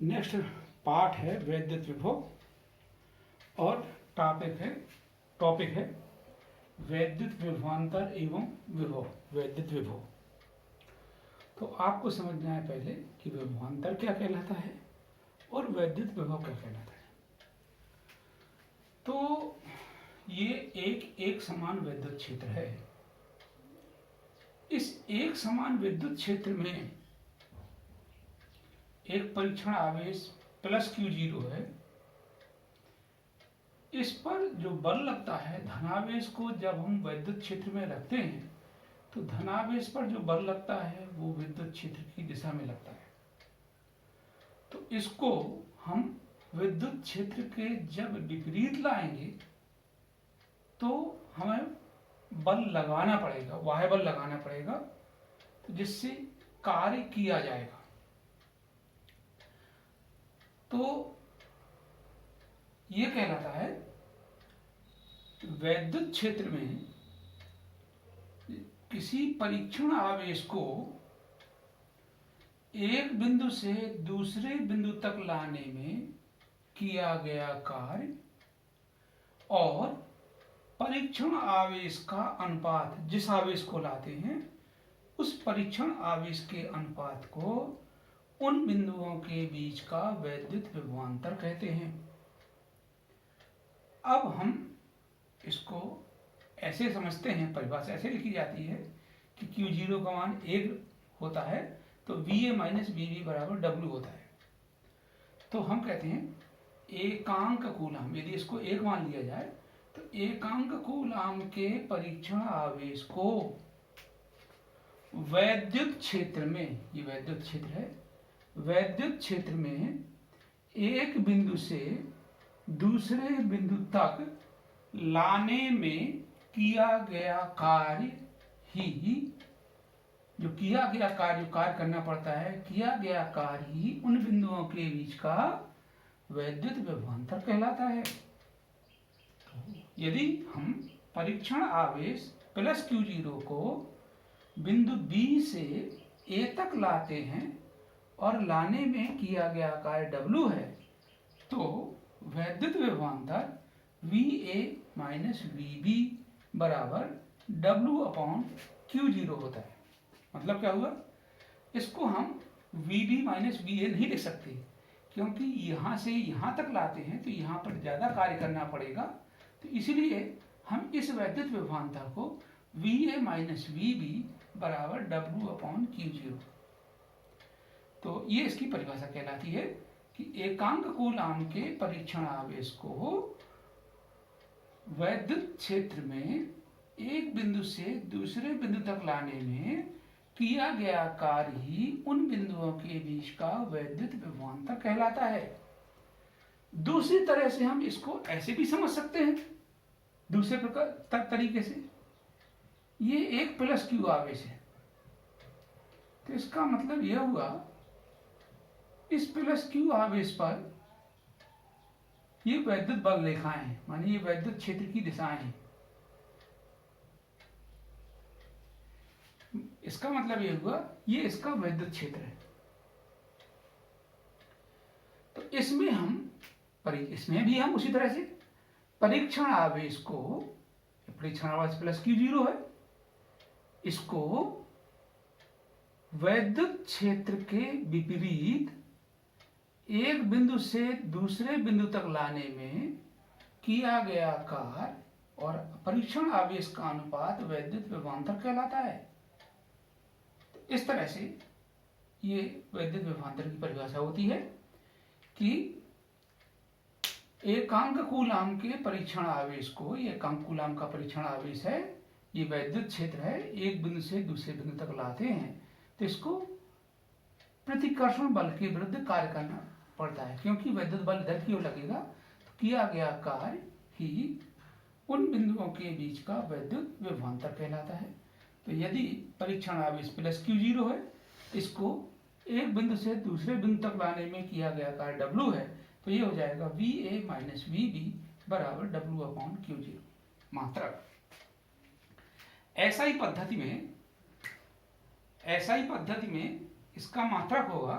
Next part है वैद्युत विभव और टॉपिक है वैद्युत विभवांतर एवं विभव। वैद्युत विभव तो आपको समझना है पहले कि विभवांतर क्या कहलाता है और वैद्युत विभव क्या कहलाता है। तो ये एक समान विद्युत क्षेत्र है। इस एक समान विद्युत क्षेत्र में एक परीक्षण आवेश प्लस Q0 है। इस पर जो बल लगता है, धनावेश को जब हम विद्युत क्षेत्र में रखते हैं तो धनावेश पर जो बल लगता है वो विद्युत क्षेत्र की दिशा में लगता है। तो इसको हम विद्युत क्षेत्र के जब विपरीत लाएंगे तो हमें बल लगाना पड़ेगा, बाह्य बल लगाना पड़ेगा, तो जिससे कार्य किया जाएगा। तो ये कहलाता है वैद्युत क्षेत्र में किसी परीक्षण आवेश को एक बिंदु से दूसरे बिंदु तक लाने में किया गया कार्य और परीक्षण आवेश का अनुपात, जिस आवेश को लाते हैं उस परीक्षण आवेश के अनुपात को उन बिंदुओं के बीच का वैद्युत विभवांतर कहते हैं। अब हम इसको ऐसे समझते हैं, परिभाषा ऐसे लिखी जाती है कि Q0 का मान 1 होता है तो VA माइनस VB बराबर W होता है। तो हम कहते हैं एकांक कूलाम, यदि इसको 1 मान लिया जाए तो एकांक कूलाम के परीक्षण आवेश को वैद्युत क्षेत्र में, ये वैद्युत क्षेत्र है, वैद्युत क्षेत्र में एक बिंदु से दूसरे बिंदु तक लाने में किया गया कार्य ही, जो किया गया कार्य करना पड़ता है, किया गया कार्य ही उन बिंदुओं के बीच का वैद्युत विभवांतर कहलाता है। यदि हम परीक्षण आवेश प्लस Q0 को बिंदु B से A तक लाते हैं और लाने में किया गया कार्य W है तो वैद्युत विभवांतर VA माइनस VB बराबर W अपॉन Q0 होता है। मतलब क्या हुआ, इसको हम VB माइनस VA नहीं लिख सकते क्योंकि यहाँ से यहाँ तक लाते हैं तो यहाँ पर ज़्यादा कार्य करना पड़ेगा। तो इसलिए हम इस वैद्युत विभवांतर को VA माइनस VB बराबर W अपॉन Q0, तो ये इसकी परिभाषा कहलाती है कि एकांक कूलाम के परीक्षण आवेश को वैद्युत क्षेत्र में एक बिंदु से दूसरे बिंदु तक लाने में किया गया कार्य ही उन बिंदुओं के बीच का वैद्युत विभवांतर कहलाता है। दूसरी तरह से हम इसको ऐसे भी समझ सकते हैं, दूसरे प्रकार तरीके से, ये एक प्लस Q आवेश है तो इसका मतलब यह हुआ इस प्लस Q आवेश पर ये वैद्युत बल रेखाएं हैं, मानिए ये वैद्युत क्षेत्र की दिशाएं हैं। इसका मतलब ये हुआ ये इसका वैद्युत क्षेत्र है। तो इसमें भी हम उसी तरह से परीक्षण आवेश को, परीक्षण आवेश प्लस Q0 है, इसको वैद्युत क्षेत्र के विपरीत एक बिंदु से दूसरे बिंदु तक लाने में किया गया कार्य और परीक्षण आवेश का अनुपात वैद्युत विभवांतर कहलाता है। इस तरह से ये वैद्युत विभवांतर की परिभाषा होती है कि एकांक कूलाम के परीक्षण आवेश को, ये एकांक कूलाम का परीक्षण आवेश है, ये वैद्युत क्षेत्र है, एक बिंदु से दूसरे बिंदु तक लाते हैं तो इसको प्रतिकर्षण बल के विरुद्ध कार्य करना पड़ता है क्योंकि वैद्युत बल इधर की ओर लगेगा तो किया गया कार्य ही उन बिंदुओं के बीच का वैद्युत विभवांतर कहलाता है। तो यदि परीक्षण आवेश प्लस Q0 है, इसको एक बिंदु से दूसरे बिंदु तक लाने में किया गया कार्य W है तो ये हो जाएगा VA माइनस VB बराबर W अपॉन Q0। मात्रक SI पद्धति में इसका मात्रक होगा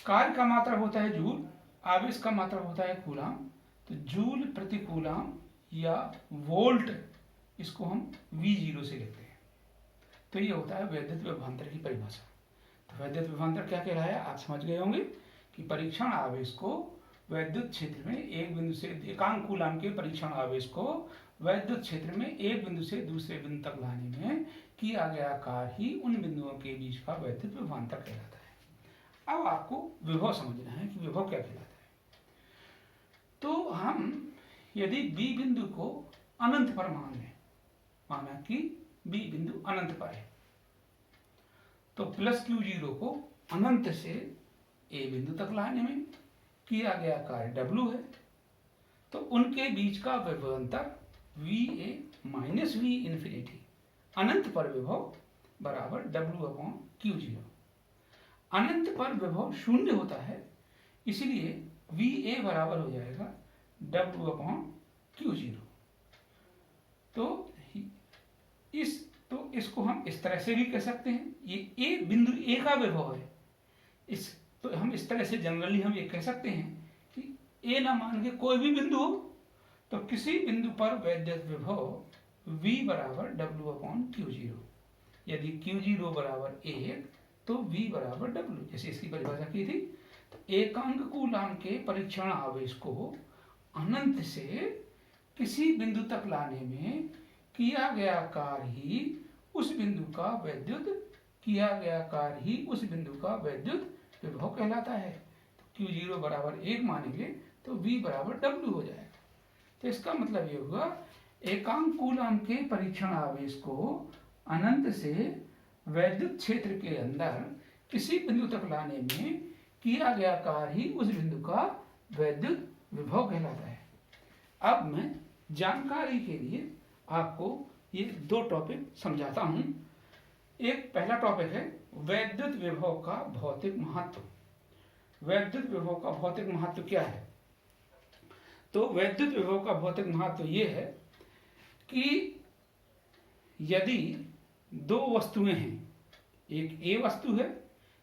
कार्य का मात्रक होता है जूल, आवेश का मात्रक होता है कूलाम। तो जूल प्रति कूलाम या वोल्ट, इसको हम V0 से लिखते हैं। तो ये होता है वैद्युत विभवांतर की परिभाषा। तो वैद्युत विभवांतर क्या कहलाया, आप समझ गए होंगे कि परीक्षण आवेश को वैद्युत क्षेत्र में एक बिंदु से, एकांक कूलाम के परीक्षण आवेश को वैद्युत क्षेत्र में एक बिंदु से दूसरे बिंदु तक लाने में किया गया कार्य ही उन बिंदुओं के बीच का वैद्युत विभवांतर कहलाता है। अब आपको विभव समझना है कि विभव क्या कहलाता है। तो हम यदि B बिंदु को अनंत पर मान लें, माना कि B बिंदु अनंत पर है, तो प्लस Q0 को अनंत से A बिंदु तक लाने में किया गया कार्य W है। तो उनके बीच का विभवांतर VA माइनस V इन्फिनिटी, अनंत पर विभव बराबर W/Q0। अनंत पर विभव शून्य होता है, इसलिए VA बराबर हो जाएगा W/Q0। तो इसको हम इस तरह से भी कह सकते हैं, ये A बिंदु A का विभव है। तो हम इस तरह से जनरली हम ये कह सकते हैं कि A ना मान के कोई भी बिंदु हो, तो किसी बिंदु पर वैद्युत विभव V बराबर W/Q0। यदि Q0 बराबर 1 तो V बराबर W, जैसे इसकी परिभाषा की थी। तो एकांक कूलाम के परीक्षण आवेश को अनंत से किसी बिंदु तक लाने में किया गया कार्य ही उस बिंदु का वैद्युत विभव कहलाता है। तो Q0 बराबर 1 मानेंगे तो V बराबर W हो जाएगा। तो इसका मतलब ये हुआ, एकांक कूलाम के परीक्षण आवेश को अनंत से वैद्युत क्षेत्र के अंदर किसी बिंदु तक लाने में किया गया कार्य ही उस बिंदु का वैद्युत विभव कहलाता है। अब मैं जानकारी के लिए आपको ये दो टॉपिक समझाता हूं। एक पहला टॉपिक है वैद्युत विभव का भौतिक महत्व। वैद्युत विभव का भौतिक महत्व क्या है? तो वैद्युत विभव का भौतिक महत्व ये है कि यदि दो वस्तुएं हैं, एक A वस्तु है,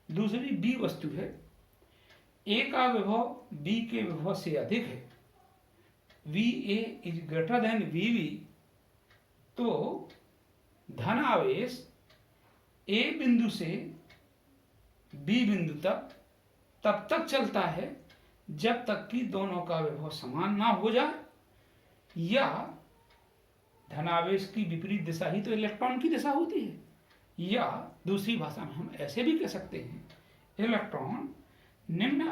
दूसरी B वस्तु है, A का विभव B के विभव से अधिक है, VA is greater than VB, तो धन आवेश A बिंदु से B बिंदु तब तक चलता है जब तक कि दोनों का विभव समान ना हो जाए, या धनावेश की विपरीत दिशा ही तो इलेक्ट्रॉन की दिशा होती है, या दूसरी भाषा में हम ऐसे भी कह सकते हैं, इलेक्ट्रॉन निम्न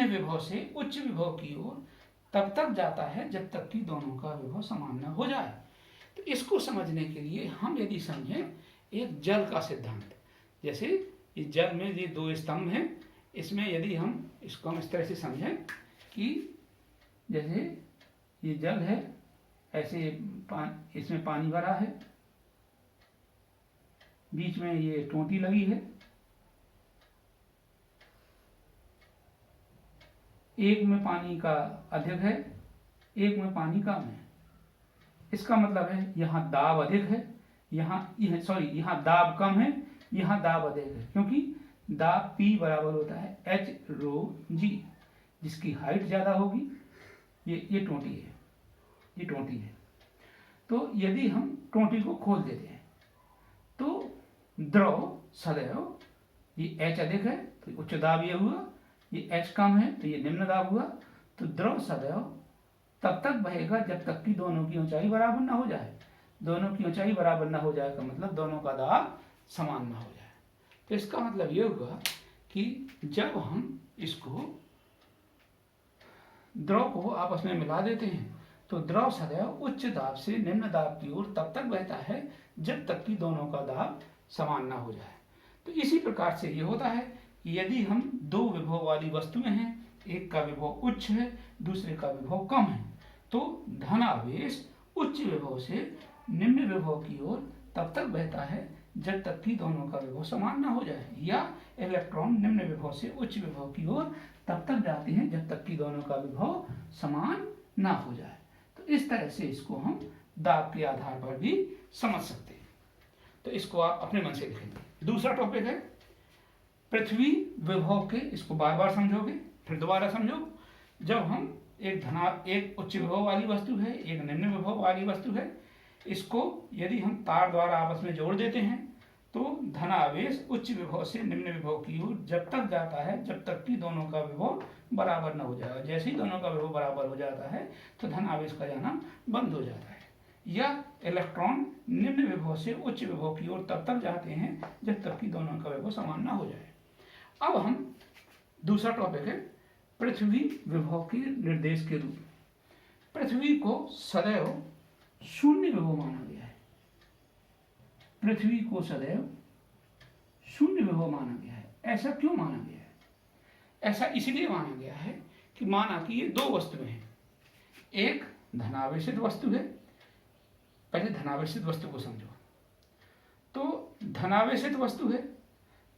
विभव से उच्च विभव की ओर तब तक जाता है जब तक कि दोनों का विभव समान न हो जाए। तो इसको समझने के लिए हम यदि समझें एक जल का सिद्धांत, जैसे इस जल में ये दो स्तंभ हैं, इसमें यदि हम इसको इस तरह से समझें कि जैसे ये जल है, ऐसे इसमें पानी भरा है, बीच में ये टोंटी लगी है, एक में पानी का अधिक है, एक में पानी कम है। इसका मतलब है यहाँ दाब अधिक है, यहाँ दाब कम है, यहाँ दाब अधिक है, क्योंकि दाब P बराबर होता है H/ρg, जिसकी हाइट ज्यादा होगी। ये टोंटी है। तो यदि हम टोंटी को खोल देते हैं तो द्रव सदैव, ये H अधिक है तो उच्च दाब ये हुआ, ये H कम है तो ये निम्न दाब हुआ। तो द्रव सदैव तब तक बहेगा जब तक कि दोनों की ऊंचाई बराबर ना हो जाए। दोनों की ऊंचाई बराबर ना हो जाए का मतलब दोनों का दाब समान ना हो जाए। तो इसका मतलब ये हुआ कि जब हम इसको द्रव को आपस में मिला देते हैं तो द्रव सदैव उच्च दाब से निम्न दाब की ओर तब तक बहता है जब तक कि दोनों का दाब समान ना हो जाए। तो इसी प्रकार से ये होता है कि यदि हम दो विभव वाली वस्तुएं हैं, एक का विभव उच्च है, दूसरे का विभव कम है, तो धन आवेश उच्च विभव से निम्न विभव की ओर तब तक बहता है जब तक कि दोनों का विभव समान ना हो जाए, या इलेक्ट्रॉन निम्न विभव से उच्च विभव की ओर तब तक जाते हैं जब तक कि दोनों का विभव समान ना हो जाए। तो इस तरह से इसको हम दाब के आधार पर भी समझ सकते हैं। तो इसको आप अपने मन से लिखेंगे। दूसरा टॉपिक है पृथ्वी विभव के, इसको बार बार समझोगे, फिर दोबारा समझो। जब हम एक उच्च विभव वाली वस्तु है, एक निम्न विभव वाली वस्तु है, इसको यदि हम तार द्वारा आपस में जोड़ देते हैं तो धनावेश उच्च विभव से निम्न विभव की ओर जब तक जाता है जब तक कि दोनों का विभव बराबर न हो जाए। जैसे ही दोनों का विभव बराबर हो जाता है तो धनावेश का जाना बंद हो जाता है। या इलेक्ट्रॉन निम्न विभव से उच्च विभव की ओर तब तक जाते हैं जब तक कि दोनों का विभव समान न हो जाए। अब हम दूसरा टॉपिक है पृथ्वी विभव के निर्देश के रूप। पृथ्वी को सदैव शून्य विभव माना गया है। पृथ्वी को सदैव शून्य विभव माना गया है। ऐसा क्यों माना गया है? ऐसा इसलिए माना गया है कि माना कि ये दो वस्तुएं हैं। एक धनावेशित वस्तु है। पहले धनावेशित वस्तु को समझो। तो धनावेशित वस्तु है,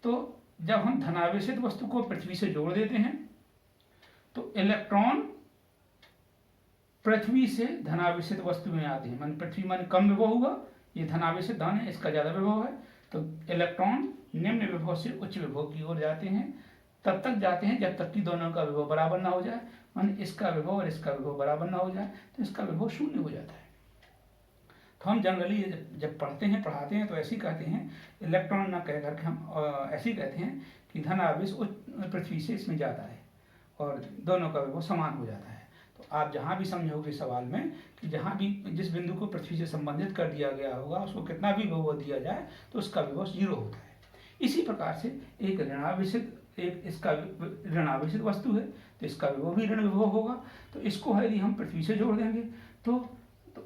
तो जब हम धनावेशित वस्तु को पृथ्वी से जोड़ देते हैं तो इलेक्ट्रॉन पृथ्वी से धनावेशित वस्तु में आते हैं। मान पृथ्वी मान कम विभव होगा, ये धनावेशित धन है, इसका ज्यादा विभव है, तो इलेक्ट्रॉन निम्न विभव से उच्च विभव की ओर जाते हैं। तब तक जाते हैं जब तक कि दोनों का विभव बराबर ना हो जाए। मान इसका विभव और इसका विभव बराबर ना हो जाए तो इसका विभव शून्य हो जाता है। तो हम जनरली जब पढ़ते हैं पढ़ाते हैं तो ऐसे ही कहते हैं, इलेक्ट्रॉन ना कह करके हम ऐसे ही कहते हैं कि धनावेश पृथ्वी से इसमें जाता है और दोनों का विभव समान हो जाता है। तो आप जहाँ भी समझोगे सवाल में कि जहाँ भी जिस बिंदु को पृथ्वी से संबंधित कर दिया गया होगा उसको कितना भी विभव दिया जाए तो उसका विभव 0 होता है। इसी प्रकार से एक ऋणावेशित इसका ऋणावेशित वस्तु है तो इसका विभव भी ऋण विभव होगा। तो इसको यदि हम पृथ्वी से जोड़ देंगे तो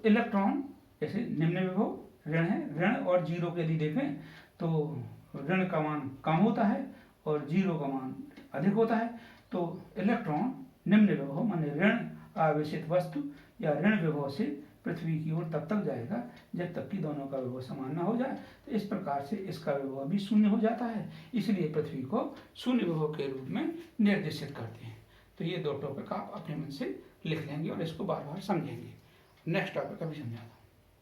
इलेक्ट्रॉन जैसे निम्न विभव ऋण है, ऋण और 0 के लिए देखें तो ऋण का मान कम होता है और 0 का मान अधिक होता है। तो इलेक्ट्रॉन निम्न विभव माने ऋण आवेशित वस्तु या ऋण विभव से पृथ्वी की ओर तब तक जाएगा जब तक कि दोनों का विभव समान न हो जाए। तो इस प्रकार से इसका विभव भी शून्य हो जाता है। इसलिए पृथ्वी को शून्य विभव के रूप में निर्देशित करते हैं। तो ये दो टॉपिक आप अपने मन से लिख लेंगे और इसको बार बार समझेंगे। नेक्स्ट टॉपिक अभी समझाता हूँ।